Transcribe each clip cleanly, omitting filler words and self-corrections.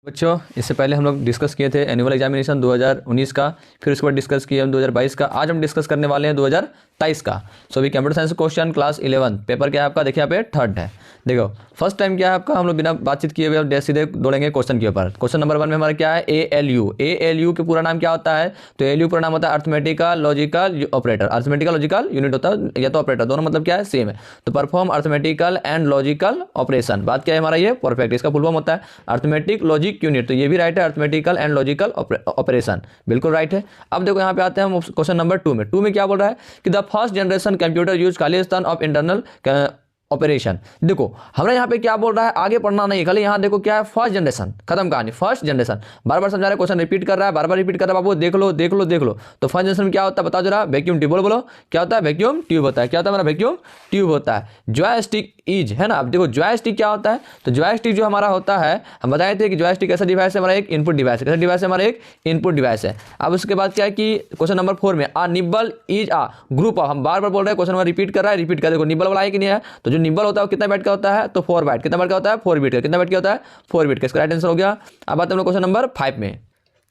बच्चों इससे पहले हम लोग डिस्कस किए थे एनुअल एग्जामिनेशन 2019 का, फिर उसके बाद डिस्कस किए हम 2022 का। आज हम डिस्कस करने वाले हैं 2023 का। सो अभी computer science question class 11 paper क्या है आपका, देखिए यहाँ पे थर्ड है। देखो फर्स्ट टाइम क्या है आपका, हम लोग बिना बातचीत किए हुए सीधे दौड़ेंगे क्वेश्चन के ऊपर। क्वेश्चन नंबर 1 में हमारा क्या है, ALU। ALU के पूरा नाम क्या होता है, तो ALU पूरा नाम होता है arithmetical logical operator. Arithmetical logical unit होता है या तो ऑपरेटर, दोनों मतलब क्या है, सेम है। तो perform arithmetical and logical operation, बात क्या है हमारा ये परफेक्ट, इसका फुल फॉर्म होता है अर्थमेटिक लॉजिक यूनिट। तो ये भी राइट है, अर्थमेटिकल एंड लॉजिकल ऑपरेशन, बिल्कुल राइट है। अब देखो यहाँ पे आते हैं हम क्वेश्चन नंबर 2 में। 2 में क्या बोल रहा है कि the first generation computer use Khalistan of internal operation. देखो हमारे यहाँ पे क्या बोल रहा है, आगे पढ़ना नहीं, खाली यहाँ देखो क्या है, फर्स्ट जनरेशन, खत्म कहानी, फर्स्ट जनरेशन। बार बार समझा रहा है, क्वेश्चन रिपीट कर रहा है, बार बार रिपीट कर रहा है, बाबू देख लो देख लो देख लो। तो फर्स्ट जनरेशन क्या होता है बताओ जरा, वैक्यूम ट्यूब। बोलो क्या होता है, वैक्यूम ट्यूब होता है। क्या होता है हमारा, वैक्यूम ट्यूब होता है। जॉयस्टिक इज है ना। अब देखो जॉयस्टिक क्या होता है, तो जॉयस्टिक जो हमारा होता है, हम बताए थे कि जॉयस्टिक ऐसा डिवाइस है हमारा, एक इनपुट डिवाइस है। कैसा डिवाइस है हमारा, एक इनपुट डिवाइस है। अब उसके बाद क्या है कि क्वेश्चन नंबर 4 में a nibble is a group of, हम बार बार बोल रहे हैं, क्वेश्चन नंबर रिपीट कर रहा है, रिपीट कर। देखो निब्बल वाला है कि नहीं है, तो जो निब्बल होता है वो कितना बाइट का होता है, तो 4 बाइट। कितना बाइट का होता है, 4 बिट का। कितना बाइट का होता है, 4 बिट का। इसका राइट आंसर हो गया। अब आते हैं हम लोग क्वेश्चन नंबर 5 में।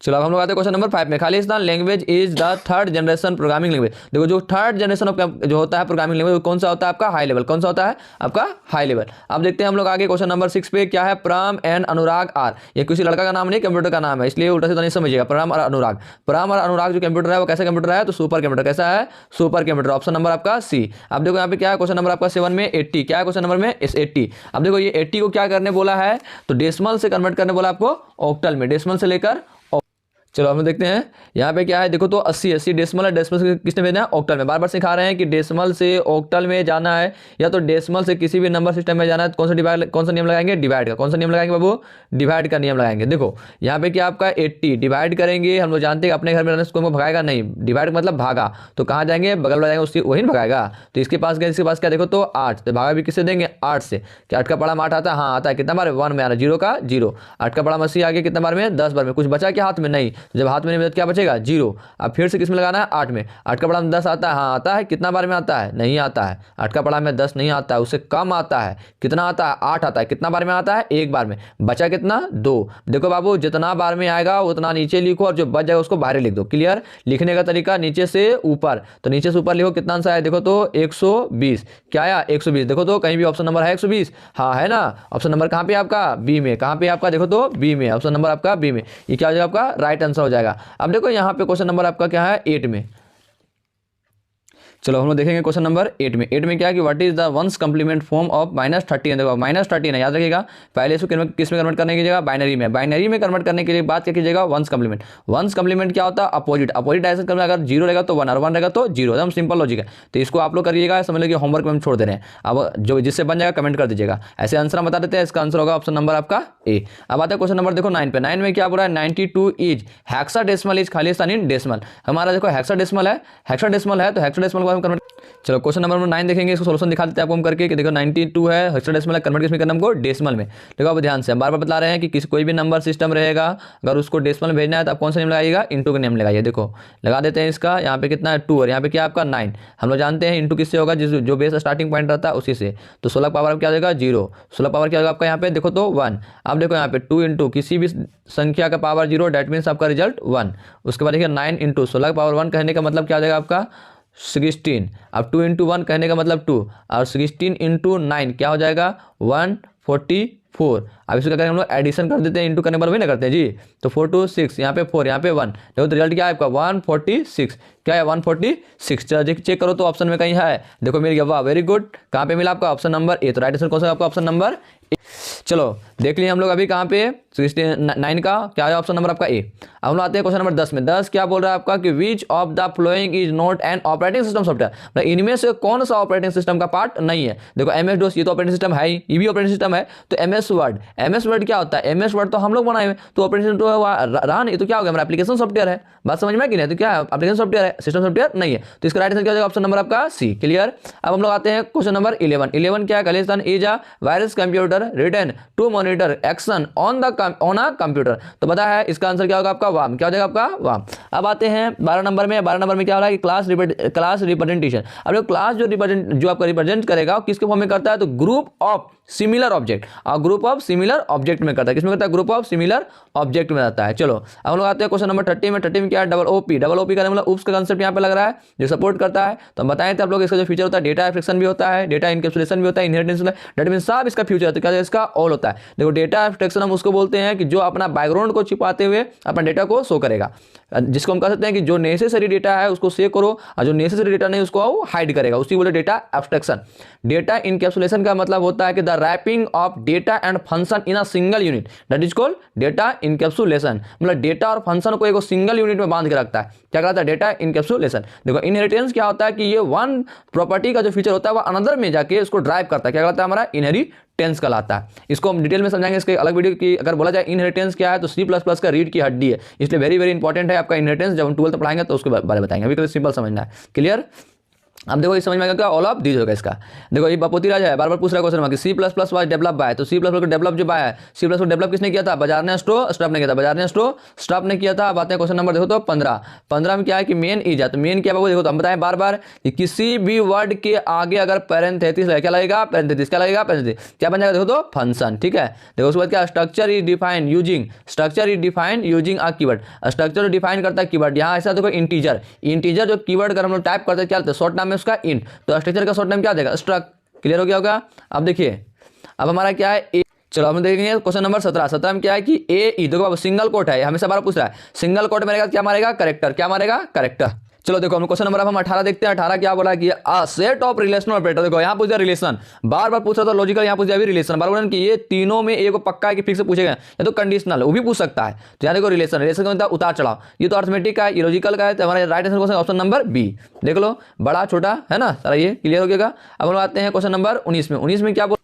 चलो अब हम लोग आते हैं क्वेश्चन नंबर 5 में। Khalistan language is the third generation programming language. देखो जो थर्ड जनरेशन ऑफ जो होता है प्रोग्रामिंग लैंग्वेज, कौन सा होता है आपका, हाई लेवल। कौन सा होता है आपका, हाई लेवल। अब देखते हैं हम लोग आगे क्वेश्चन नंबर 6 पे क्या है, प्राम एंड अनुराग आर। ये किसी लड़का का नाम नहीं, कंप्यूटर का नाम है, इसलिए उल्टा सीधा नहीं समझिएगा। प्राम और अनुराग, प्राम और अनुराग जो कंप्यूटर है वो कैसा कंप्यूटर है, तो सुपर कंप्यूटर। कैसा है, सुपर कंप्यूटर। ऑप्शन नंबर आपका सी। अब देखो यहाँ पे क्या है, क्वेश्चन नंबर आपका 7 में 80। क्या है क्वेश्चन नंबर में, 80। अब देखो ये 80 को क्या करने बोला है, तो डेसिमल से कन्वर्ट करने बोला आपको ऑक्टल में, डेसिमल से लेकर। चलो हम देखते हैं यहाँ पे क्या है, देखो तो 80 डेसिमल है, डेसिमल से किसने भेजना है, ऑक्टल में। बार बार सिखा रहे हैं कि डेसिमल से ऑक्टल में जाना है या तो डेसिमल से किसी भी नंबर सिस्टम में जाना है, कौन सा डिवाइड, कौन सा नियम लगाएंगे, डिवाइड का। कौन सा नियम लगाएंगे बाबू, डिवाइड का नियम लगाएंगे। देखो यहाँ पे क्या आपका 80 डिवाइड करेंगे, हम लोग जानते हैं अपने घर में रहने से कोई भगाएगा नहीं, डिवाइड मतलब भागा, तो कहाँ जाएंगे, बगल में जाएंगे, उसकी वही भगाएगा। तो इसके पास गए, इसके पास क्या, देखो तो 8, तो भागा भी किससे देंगे, 8 से। क्या 8 का पड़ा में 8 आता है, हाँ आता है। कितना बार, 1 में आना, 0 का 0। 8 का पड़ा में 80 आ गया, कितना बार में, 10 बार में। कुछ बचा क्या हाथ में, नहीं। जब हाथ में नहीं क्या बचेगा, 0। अब फिर से किस में लगाना है, 8 में। 8 का पड़ा में 10 आता है, हाँ आता है। कितना बार में आता है, नहीं आता है। 8 का पड़ा में 10 नहीं आता है, उससे कम आता है। कितना आता है, 8 आता है। कितना बार में आता है, एक बार में। बचा कितना, 2। देखो बाबू जितना बार में आएगा उतना नीचे लिखो, और जो बच जाएगा उसको बाहर लिख दो। क्लियर। लिखने का तरीका नीचे से ऊपर, तो नीचे से ऊपर लिखो। कितना आंसर आया, देखो तो 120। क्या आया, 120। देखो तो कहीं भी ऑप्शन नंबर है 120, हाँ है ना। ऑप्शन नंबर कहाँ पे आपका, बी में। कहाँ पे आपका, देखो तो बी में, ऑप्शन नंबर आपका बी में। ये क्या हो जाएगा आपका, राइट आंसर हो जाएगा। अब देखो यहाँ पे क्वेश्चन नंबर आपका क्या है, 8 में। चलो हम लोग देखेंगे क्वेश्चन नंबर 8 में। 8 में क्या है कि what is the ones complement form of -13। देखो -13 है, याद रखिएगा। पहले इसको किस में कन्वर्ट करने की जगह, बाइनरी में। बाइनरी में कन्वर्ट करने के लिए बात क्या कीजिएगा, वंस कंप्लीमेंट। वंस कंप्लीमेंट क्या होता है, अपोजिट। अपोजिट ऐसे करना, अगर 0 रहेगा तो 1 और 1 रहेगा तो 0, एकदम सिंपल लॉजिक है। तो इसको आप लोग करिएगा, समझ लीजिए होमवर्क में हम छोड़ दे रहे हैं। अब जो जिससे बन जाएगा कमेंट कर दीजिएगा। ऐसे आंसर हम बता देते हैं, इसका आंसर होगा ऑप्शन नंबर आपका ए। अब आता है क्वेश्चन नंबर देखो 9 पे। 9 में क्या बोल रहा है, 92 is hexadecimal is Khalistan in decimal. हमारा देखो हेक्साडेसिमल है, हेक्साडेसिमल है, तो हेक्साडेसिमल को हम कन्वर्ट। चलो क्वेश्चन नंबर 9 देखेंगे, इसको सोल्यूशन दिखा देते हैं आपको हम करके कि देखो 92 है, हेक्साडेसिमल है, कन्वर्ट किसमें करना हमको, डेसिमल में। देखो अब ध्यान से हम बार बार बता रहे हैं कि किसी कोई भी नंबर सिस्टम रहेगा, अगर उसको डेसिमल में भेजना है तो आप कौन सा नेम लगाइएगा, इंटू का नेम लगाइए। देखो लगा देते हैं इसका, यहाँ पे कितना है 2 और यहाँ पे क्या आपका 9। हम लोग जानते हैं इंटू किससे होगा, जो बेस स्टार्टिंग पॉइंट रहता है उसी से। तो 16 पावर क्या देगा, 0। 16 पावर क्या होगा आपका यहाँ पे, देखो तो 1। अब देखो यहाँ पे 2 इंटू किसी भी संख्या का पावर 0, डेट मीन्स आपका रिजल्ट 1। उसके बाद देखिए 9 इंटू 16 पावर 1 कहने का मतलब क्या हो जाएगा आपका 16। अब 2 इंटू 1 कहने का मतलब 2, और 16 इंटू 9 क्या हो जाएगा 144। अब इसको क्या करेंगे हम लोग, एडिशन कर देते हैं, इंटू करने पर वही ना करते हैं जी। तो 4 2 6, यहाँ पे 4, यहाँ पे 1। देखो तो रिजल्ट क्या है आपका 146। क्या है 146। चलो चेक करो तो ऑप्शन में कहीं है, देखो मिल गया, वाह वेरी गुड। कहाँ पे मिला आपका, ऑप्शन नंबर ए। तो राइट आंसर कौन सा आपका, ऑप्शन नंबर ए। चलो देख लिए हम लोग अभी कहाँ पे 9 का क्या है ऑप्शन नंबर आपका ए। अब हम लोग आते हैं क्वेश्चन नंबर 10 में। 10 क्या बोल रहा है आपका कि which of the following is not an operating system software. इनमें से कौन सा ऑपरेटिंग सिस्टम का पार्ट नहीं है। देखो MS DOS ये तो ऑपरेटिंग सिस्टम है ही, ये भी ऑपरेटिंग सिस्टम है। तो MS वर्ड क्या होता है, MS वर्ड तो हम लोग बनाए हुए, तो ऑपरेटिंग सिस्टम तो रहा नहीं, तो क्या हो गया हमारा एप्लीकेशन सॉफ्टवेयर है। बात समझ में कि नहीं, तो क्या एप्लीकेशन सॉफ्टवेयर है, सिस्टम सॉफ्टवेयर नहीं है। तो इसका राइट आंसर क्या हो जाएगा, ऑप्शन नंबर आपका सी। क्लियर। अब हम लोग आते हैं क्वेश्चन नंबर 11। 11 क्या है, Khalistan is a virus computer written to monitor action on a computer. तो पता है इसका आंसर क्या होगा आपका, वाम। क्या हो जाएगा आपका, वाम। अब आते हैं 12 नंबर में। 12 नंबर में क्या हो रहा है कि क्लास रिप्रेजेंटेशन। अब क्लास जो आपका रिप्रेजेंट करेगा किसके फॉर्म में करता है, तो ग्रुप ऑफ सिमिलर ऑब्जेक्ट, और ग्रुप ऑफ सिमिलर ऑब्जेक्ट में करता है, किसमें करता है, ग्रुप ऑफ सिमिलर ऑब्जेक्ट में रहता है। चलो अब हम लोग आते हैं क्वेश्चन नंबर 30 में। 30 में क्या है, डबल ओपी। डबल ओपी का मतलब उप्स का कंसेप्ट यहाँ पे लग रहा है जो सपोर्ट करता है। तो हम बताए थे आप लोग इसका जो फीचर होता है, डेटा एब्स्ट्रैक्शन भी होता है, डेटा इनकैप्सुलेशन भी होता है, इनहेरिटेंस, डेट मीन सब इसका फ्यूचर है। तो क्या है, इसका ऑल होता है। देखो डेटा एब्स्ट्रैक्शन हम उसको बोलते हैं कि जो अपना बैकग्राउंड को छिपाते हुए अपना डेटा को शो करेगा, जिसको हम कह सकते हैं कि जो नेसेसरी डेटा है उसको सेव करो और जो नेसेसरी डेटा नहीं उसको हाइड करेगा, उसी बोले डेटा एब्स्ट्रैक्शन। डेटा इनकैप्सुलेशन का मतलब होता है कि the wrapping of data and function in a single unit, that is called data encapsulation. मतलब डेटा और फंक्शन को एक सिंगल यूनिट में बांध के रखता है, क्या कहता है, डेटा इनकैप्सुलेशन। देखो इनहेरिटेंस क्या होता है कि ये वन प्रॉपर्टी का जो फीचर होता है वो अनदर में जाके इसको ड्राइव करता है, क्या कहता है, हमारा इनहेरिटेंस कहलाता है। इसको हम डिटेल में समझाएंगे इसके अलग वीडियो की। अगर बोला जाए इनहेरिटेंस क्या है तो C++ का रीड की हड्डी है, इसलिए वेरी वेरी इंपॉर्टेंट है आपका इनहेरिटेंस। जब हम 12th पढ़ाएंगे तो उसके बारे में बताएंगे, अभी सिंपल समझना है, क्लियर। अब देखो इस समझ में आ गया ऑल ऑफ दीज होगा इसका। देखो ये बापोती राजा है, बार बार पूछ रहा है क्वेश्चन में कि C++ वाज डेवलप बाय, तो C++ को डेवलप जो बाय है, C++ को डेवलप किसने किया था, बाजार ने स्टॉप ने किया था, बाजार ने स्टॉप ने किया था। अब आते हैं क्वेश्चन नंबर देखो तो 15 में क्या है कि मेन इज है। तो मेन क्या है देखो, तो हम बताएं बार बार कि किसी भी वर्ड के आगे अगर पैरेंथेसिस क्या लगेगा, पैरेंथेसिस क्या लगेगा, पैरेंथेसिस क्या बन जाएगा देखो तो फंक्शन, ठीक है। देखो उसके बाद क्या, structure is defined using a keyword. Structure define करता है कीवर्ड। यहाँ ऐसा देखो इंटीजर जो कीवर्ड अगर हम लोग टाइप करते हैं क्या, शॉर्ट नाम है उसका इंट, तो स्ट्रक्चर का शॉर्ट नेम क्या देगा, स्ट्रक्ट। क्लियर हो गया होगा। अब देखिए अब हमारा क्या है ए। चलो हम देखेंगे क्वेश्चन नंबर 17 में क्या है कि ए ई। देखो सिंगल कोट है, हमेशा बार पूछ रहा है, सिंगल कोट में क्या मारेगा, करेक्टर, क्या मारेगा, करेक्टर। चलो देखो हम क्वेश्चन नंबर अब हम 18 देखते हैं। 18 क्या बोला कि a set of relational operator. देखो यहाँ पूछ दिया रिलेशन, बार बार पूछ रहा था लॉजिकल, यहाँ पूछ दिया भी रिलेशन। बार बार कि ये तीनों में एक पक्का है कि फिक्स पूछेगा, या तो कंडीशनल वो भी पूछ सकता है। तो यहाँ देखो रिलेशन का मतलब उतार चढ़ाव, ये तो अर्थमेटिक का, ये लॉजिकल का है। तो हमारा right answer question option number B, देख लो बड़ा छोटा है ना सारा, ये क्लियर हो गया। अब हम आते हैं क्वेश्चन नंबर 19 में। 19 में क्या बोल,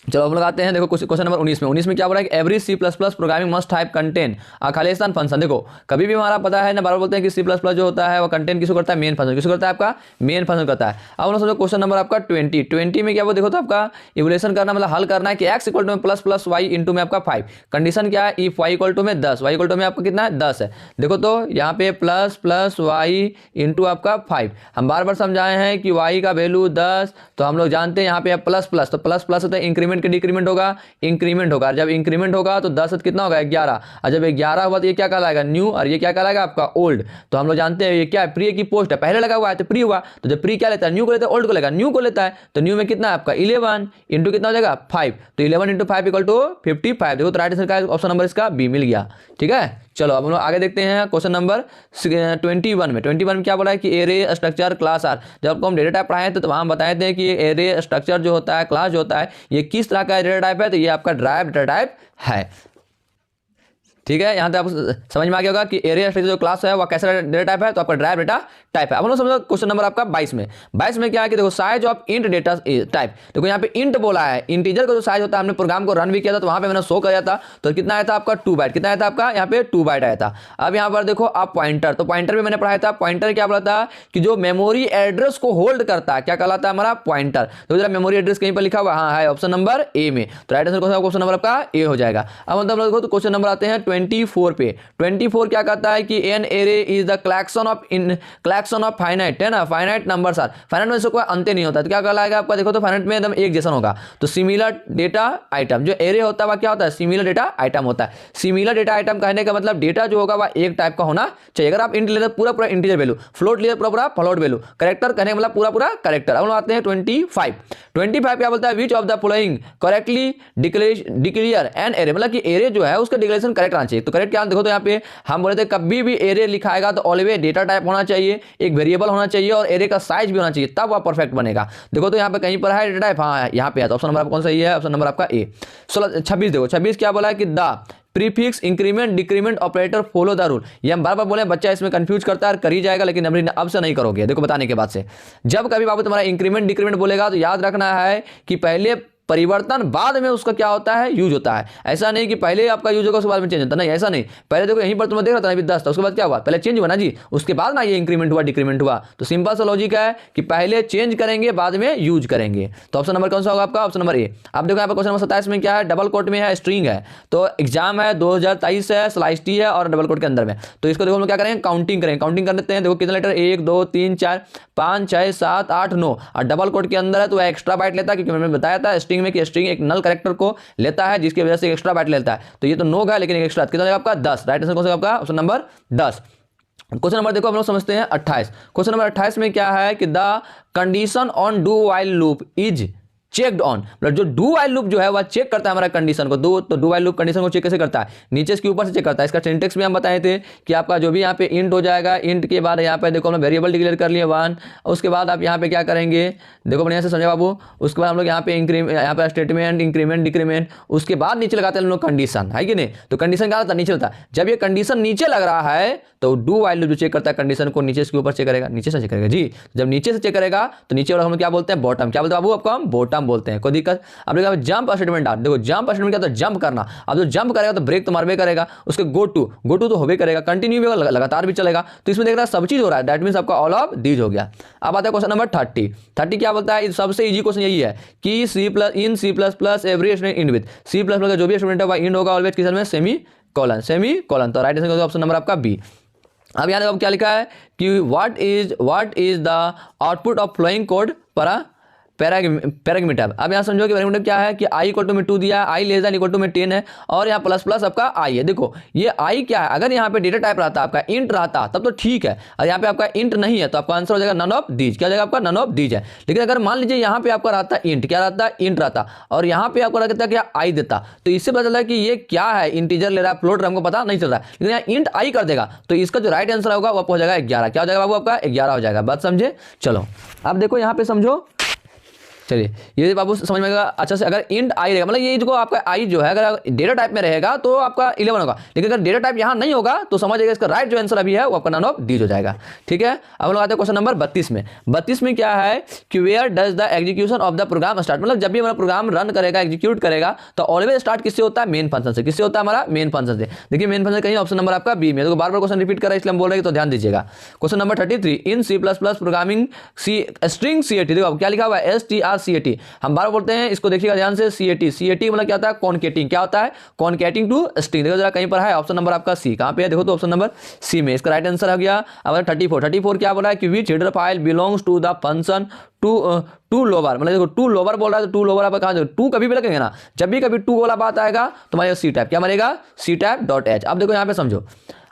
चलो हम लोग आते हैं देखो क्वेश्चन नंबर 19 में क्या बोला है कि every C++ programming must type contain खाली स्थान फंक्शन। देखो कभी भी हमारा पता है ना, बार बोलते हैं कि C++ जो होता है वो कंटेन किसको करता है, मेन फंक्शन, किसको करता है, आपका मेन फंक्शन करता है। अब हम लोग समझो क्वेश्चन नंबर आपका 20 में क्या वो देखो तो आपका इवोल्यूशन करना मतलब हल करना है कि x इक्वल टू में प्लस y इंटू में आपका 5। कंडीशन क्या है, इफ y इक्वल टू में 10, y इक्वल टू में आपका कितना है 10 है। देखो तो यहाँ पे प्लस y इंटू आपका 5। हम बार बार समझाए हैं कि y का वैल्यू 10, तो हम लोग जानते हैं यहाँ पे प्लस तो प्लस होता है इंक्रीमेंट के डिक्रीमेंट होगा, इंक्रीमेंट होगा। जब इंक्रीमेंट होगा तो 10 कितना होगा 11, और जब 11 हुआ तो ये क्या कहलाएगा न्यू, और ये क्या कहलाएगा आपका ओल्ड। तो हम लोग जानते हैं ये क्या है, प्री की पोस्ट है, पहले लगा हुआ है तो प्री हुआ, तो जब प्री क्या लेता है, न्यू को लेता है, ओल्ड को लेगा, न्यू को लेता है। तो न्यू में कितना है आपका 11 इंटू कितना हो जाएगा 5, तो 11 इंटू 5 इक्वल टू 55। देखो तो राइट आंसर का ऑप्शन नंबर इसका बी मिल गया, ठीक है। चलो अब हम लोग आगे देखते हैं क्वेश्चन नंबर 21 में। 21 में क्या बोला है कि एरे स्ट्रक्चर क्लास आर। जब आपको हम डेटा टाइप पढ़ाए थे तो वहाँ बताए थे कि एरे स्ट्रक्चर जो होता है, क्लास जो होता है, ये किस तरह का डेटा टाइप है, तो ये आपका ड्राइव डेटा टाइप है, ठीक है। यहाँ तक आप समझ में आ गया होगा कि एरे स्ट्रक्चर जो क्लास है वो कैसा डेटा टाइप है, तो आपका ड्राइव डेटा टाइप है। अब हम लोग समझो क्वेश्चन नंबर आपका 22 में क्या है कि देखो size of int data type. देखो यहाँ पे इंट बोला है, इंटीजर का जो साइज होता है, हमने प्रोग्राम को रन भी किया था तो वहाँ पे मैंने शो किया था, तो कितना आया था आपका 2 बाइट, कितना आया था आपका यहाँ पे 2 बाइट आया था। अब यहाँ पर देखो आप पॉइंटर, तो पॉइंटर भी मैंने पढ़ाया था। पॉइंटर क्या बोला था कि जो मेमोरी एड्रेस को होल्ड करता है, क्या कहलाता है हमारा पॉइंटर। तो जरा मेमोरी एड्रेस कहीं पर लिखा हुआ, हाँ है ऑप्शन नंबर ए में, तो राइट आंसर क्वेश्चन नंबर आपका ए हो जाएगा। अब मतलब देखो तो क्वेश्चन नंबर आते हैं 24 पे। 24 क्या कहता है कि an array is the collection of finite, है ना, फाइनाइट नंबर्स आर। फाइनाइट में से कोई अंत नहीं होता, तो क्या कहलाएगा आपका, देखो तो फाइनाइट में एकदम एक जैसा होगा। तो सिमिलर डेटा आइटम, जो एरे होता है वह क्या होता है, सिमिलर डेटा आइटम होता है। सिमिलर डेटा आइटम कहने का मतलब डेटा जो होगा वह एक टाइप का होना चाहिए। अगर आप इंट ले पूरा इंटीजर वैल्यू, फ्लोट ले पूरा फ्लोट वैल्यू, करेक्टर कहने का मतलब पूरा करेक्टर। अब आते हैं 25 क्या बोलता है, which of the following correctly declare an array, मतलब कि एरे जो है उसका डिक्लेरेशन करेक्ट आना चाहिए। तो करेक्ट क्या, देखो तो यहाँ पे हम बोले थे कभी भी एरे लिखाएगा तो ऑलवेज डेटा टाइप होना चाहिए, एक वेरिएबल होना चाहिए और एरे का साइज भी होना चाहिए, तब वह परफेक्ट बनेगा। देखो तो यहाँ पे कहीं पर है डेटा टाइप, हाँ यहाँ पे है, तो ऑप्शन नंबर कौन सा है, ऑप्शन नंबर आपका ए। 26 देखो 26 क्या बोला है कि the prefix increment decrement operator follow the rule. ये हम बार बार बोले, बच्चा इसमें कंफ्यूज करता है, कर ही जाएगा, लेकिन अब से नहीं करोगे। देखो बताने के बाद से जब कभी बाबू तुम्हारा इंक्रीमेंट डिक्रीमेंट बोलेगा तो याद रखना है कि पहले परिवर्तन बाद में उसका क्या होता है, यूज होता है। ऐसा नहीं कि पहले आपका यूज होगा उसके बाद में चेंज होता, नहीं ऐसा नहीं। पहले देखो यहीं पर तुम्हें देख रहा था अभी 10 था, उसके बाद क्या हुआ, पहले चेंज हुआ ना जी, उसके बाद ना ये इंक्रीमेंट हुआ डिक्रीमेंट हुआ। तो सिंपल सा लॉजिक है कि पहले चेंज करेंगे बाद में यूज करेंगे। तो ऑप्शन नंबर कौन सा होगा आपका, ऑप्शन नंबर ए। अब देखो यहाँ पर क्वेश्चन नंबर 27 में क्या है, डबल कोट में है, स्ट्रिंग है, तो एग्जाम है 2023 है, स्लाइस टी है और डबल कोट के अंदर में। तो इसको देखो हम क्या करेंगे, काउंटिंग कर लेते हैं। देखो कितने लेटर, 1 2 3 4 5 6 7 8 9, और डबल कोट के अंदर है तो एक्स्ट्रा बाइट लेता है, क्योंकि मैंने बताया था स्ट्रिंग स्ट्रिंग में कि स्ट्रिंग एक नल कैरेक्टर को लेता है जिसकी वजह से एक्स्ट्रा बाइट लेता है। तो ये तो नो है लेकिन एक्स्ट्रा कितना जाएगा आपका 10। राइट आंसर कौन सा आपका ऑप्शन नंबर 10। क्वेश्चन नंबर देखो हम लोग समझते हैं 28। क्वेश्चन नंबर 28 में क्या है कि the condition on do while loop is checked on, मतलब जो डू वाइल लूप जो है वह चेक करता है हमारा कंडीशन को। तो डू वाइल लूप कंडीशन को चेक कैसे करता है, नीचे के ऊपर से चेक करता है। इसका सिंटेक्स भी हम बताए थे कि आपका जो भी यहाँ पे इंट हो जाएगा, इंट के बाद यहाँ पे देखो हम वेरिएबल डिक्लेयर कर लिए 1, उसके बाद आप यहाँ पे क्या करेंगे, देखो बढ़िया से समझे बाबू। उसके बाद हम लोग यहाँ पे यहाँ पे स्टेटमेंट इंक्रीमेंट डिक्रीमेंट, उसके बाद नीचे लगाते हैं हम लोग कंडीशन, है कि नहीं। तो कंडीशन क्या होता है, नीचे होता है। जब ये कंडीशन नीचे लग रहा है तो डू वाइल लूप जो चेक करता है कंडीशन को नीचे के ऊपर चेक करेगा, नीचे से चेक करेगा जी। जब नीचे से चेक करेगा तो नीचे वाला हम क्या बोलते हैं, बॉटम। क्या बोलते हैं बाबू, आपको हम बॉटम बोलते हैं, कोई दिक्कत। अब देखो जंप स्टेटमेंट डाल, देखो जंप स्टेटमेंट क्या होता है, जंप करना। अब जो जंप करेगा तो ब्रेक तो मारबे करेगा, उसके गो टू तो होबे करेगा, कंटिन्यू भी होगा, लगातार भी चलेगा। तो इसमें देख रहा है सब चीज हो रहा है, दैट मींस आपका ऑल ऑफ दीज हो गया। अब आता है क्वेश्चन नंबर 30 क्या बोलता है, सबसे इजी क्वेश्चन यही है कि in C plus plus every statement end with C plus plus का जो भी स्टेटमेंट है वह इंड होगा ऑलवेज किस में, सेमी कॉलन। तो राइट आंसर ऑप्शन नंबर आपका बी। अब यहाँ देखो क्या लिखा है कि what is the output of following code parameter. अब यहाँ समझो कि पैरामीटर क्या है कि i इक्वल टू में 2 दिया है, i less than equal to में 10 है, और यहाँ प्लस प्लस आपका i है। देखो ये i क्या है, अगर यहाँ पे डेटा टाइप रहता आपका इंट रहता तब तो ठीक है, और यहाँ पे आपका इंट नहीं है तो आपका आंसर हो जाएगा नन ऑफ दीज। क्या हो जाएगा आपका, नन ऑफ दीज है। लेकिन अगर मान लीजिए यहाँ पे आपका रहता इंट, क्या रहता इंट रहता, और यहाँ पे आपको रहता क्या i देता, तो इससे पता चलता है कि ये क्या है, इंटीजर ले रहा है, फ्लोट हमको पता नहीं चल रहा है। लेकिन यहाँ इंट i कर देगा तो इसका जो राइट आंसर होगा वो हो जाएगा 11। क्या हो जाएगा बाबू आपका 11 हो जाएगा। बात समझे। चलो अब देखो यहाँ पे समझो, चलिए ये बाबू समझ में आएगा अच्छा से। अगर इंट आई रहेगा, मतलब ये जो आपका आई जो है अगर डेटा टाइप में रहेगा तो आपका 11 होगा, लेकिन अगर डेटा टाइप यहाँ नहीं होगा तो समझ जाएगा इसका राइट जो आंसर अभी है वो आपका नन ऑफ दीज हो जाएगा। ठीक है। अब लोग आते हैं क्वेश्चन नंबर 32 में। 32 में क्या है कि where does the execution of the program start, मतलब जब भी हमारा प्रोग्राम रन करेगा, एग्जीक्यूट करेगा तो ऑलवेज स्टार्ट किससे होता है, मेन फंक्शन से। किससे होता है हमारा, मेन फंक्शन से। देखिए मेन फंक्शन कहीं ऑप्शन नंबर आपका बी में, तो बार बार क्वेश्चन रिपीट कर रहा है इसलिए हम बोल रहे हैं तो ध्यान दीजिएगा। Question number 33 in C plus plus programming string CAT, देखो क्या लिखा हुआ है STRCAT, हम बार बोलते हैं इसको, देखिएगा ध्यान से। CAT मतलब क्या होता है, कॉनकेटिंग। क्या होता है, कॉनकेटिंग टू स्ट्रिंग। देखो जरा कहीं पर है ऑप्शन नंबर आपका सी, कहां पे है देखो तो ऑप्शन नंबर सी में इसका राइट आंसर हो गया। अब 34 क्या बोला है कि which header file belongs to the function to lower, मतलब देखो टू लोअर बोल रहा है तो टू लोअर आप कहां, टू कभी भी लगेगा ना, जब भी कभी टू वाला बात आएगा तो हमारे सी टाइप क्या मरेगा, सी टाइप डॉट एच। अब देखो यहाँ पे समझो।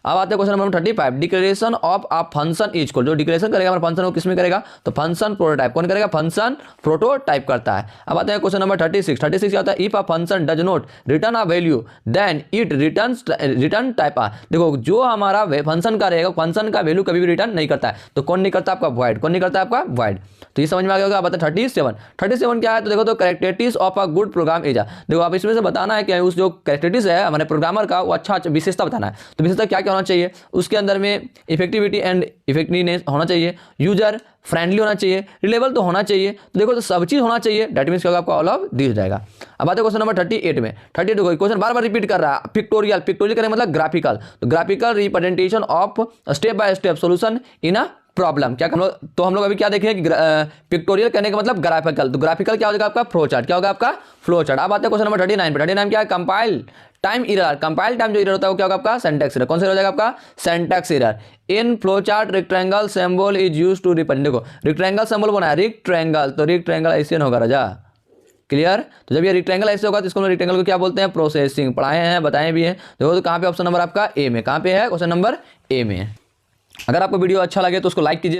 अब आते हैं question number 35 declaration of a function is equal, जो डिक्लेरेशन करेगा हमारा फंक्शन वो किसमें करेगा, तो फंक्शन प्रोटोटाइप। कौन करेगा, फंक्शन प्रोटोटाइप करता है। अब आते हैं क्वेश्चन नंबर 36 क्या होता है, if a function does not return a value then it return type आ। देखो जो हमारा फंक्शन का रहेगा, फंक्शन का वैल्यू कभी भी रिटर्न नहीं करता है, तो कौन नहीं करता आपका वॉइड। कौन नहीं करता है आपका वॉइड। तो ये समझ में आ गया। अब 37 क्या है, तो देखो तो characteristics of a good program is. देखो आप इसमें से बताना है कि उस जो कैरेक्टरिस्टिक्स है हमारे प्रोग्रामर का वो अच्छा विशेषता बताना है। तो विशेषता क्या क्या होना चाहिए, उसके अंदर में इफेक्टिविटी एंड इफेक्टिवनेस होना चाहिए, यूजर फ्रेंडली होना चाहिए, रिलेबल तो होना चाहिए। तो देखो तो सब चीज होना चाहिए, दैट मींस क्या होगा आपका ऑल ऑफ दिस हो जाएगा। अब आते हैं क्वेश्चन नंबर 38 में। 38 देखो क्वेश्चन बार बार रिपीट कर रहा है, पिक्टोरियल करने मतलब ग्राफिकल, तो graphical representation of step by step solution in a problem. क्या हम लोग अभी क्या देखें कि पिक्टोरियल करने का मतलब ग्राफिकल, तो ग्राफिकल क्या होगा आपका फ्लो चार्ट। क्या होगा आपका फ्लो चार्ट। अब आते हैं क्वेश्चन नंबर 39 पे। 39 क्या है, compile time error. Compile time जो एरर होता है वो क्या होगा आपका, सिंटैक्स एरर। कौन सा हो जाएगा आपका, syntax error. In flow chart rectangle symbol is used to represent, देखो रेक्टेंगल सिंबल बना है रेक्टेंगल, तो रेक्टेंगल ऐसे होगा राजा, क्लियर। तो जब ये रेक्टेंगल ऐसे होगा तो इसको रेक्टेंगल को क्या बोलते हैं, प्रोसेसिंग। पढ़ाए हैं, बताए भी हैं। देखो तो कहाँ पे ऑप्शन नंबर आपका ए में, कहाँ पे है, क्वेश्चन नंबर ए में। अगर आपको वीडियो अच्छा लगे तो उसको लाइक कीजिए।